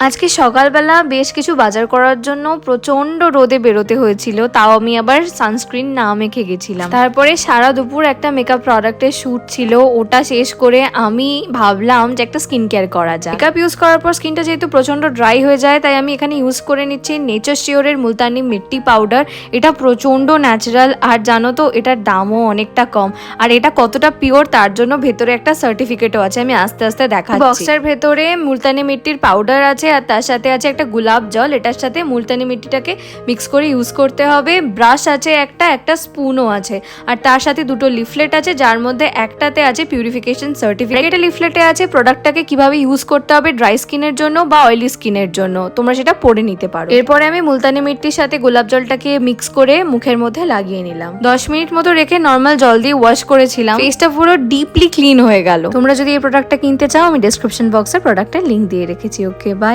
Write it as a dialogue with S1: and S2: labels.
S1: আজকে সকালবেলা বেশ কিছু বাজার করার জন্য প্রচন্ড রোদে বেরোতে হয়েছিল, তাও আমি আবার সানস্ক্রিন না মেখে গেছিলাম। তারপরে সারা দুপুর একটা মেকআপ প্রোডাক্টের শুট ছিল, ওটা শেষ করে আমি ভাবলাম যে একটা স্কিন কেয়ার করা যায়। মেকআপ ইউজ করার পর স্কিনটা যেহেতু প্রচন্ড ড্রাই হয়ে যায়, তাই আমি এখানে ইউজ করে নিচ্ছি নেচার শিওরের মুলতানি মিট্টি পাউডার। এটা প্রচন্ড ন্যাচারাল, আর জানো তো এটার দামও অনেকটা কম। আর এটা কতটা পিওর তার জন্য ভেতরে একটা সার্টিফিকেটও আছে, আমি আস্তে আস্তে দেখাচ্ছি। বক্সের ভেতরে মুলতানি মিট্টির পাউডার আছে, আর তার সাথে আছে একটা গোলাপ জল। এটার সাথে মুলতানি মিট্টিটাকে মিক্স করে ইউজ করতে হবে। ব্রাশ আছে, একটা স্পুনও আছে, আর তার সাথে দুটো লিফলেট আছে, যার মধ্যে একটাতে আছে পিউরিফিকেশন সার্টিফিকেট। এটা লিফলেটে আছে প্রোডাক্টটাকে কিভাবে ইউজ করতে হবে ড্রাই স্কিনের জন্য বা অয়েলি স্কিনের জন্য, তোমরা সেটা পড়ে নিতে পারো। এরপরে আমি মুলতানি মিট্টির সাথে গোলাপ জলটাকে মিক্স করে মুখের মধ্যে লাগিয়ে নিলাম। 10 মিনিট মতো রেখে নর্মাল জল দিয়ে ওয়াশ করেছিলাম। ফেসটা পুরো ডিপলি ক্লিন হয়ে গেল। তোমরা যদি এই প্রোডাক্টটা কিনতে চাও, আমি ডেসক্রিপশন বক্সে প্রোডাক্টের লিংক দিয়ে রেখেছি। ওকে, বাই।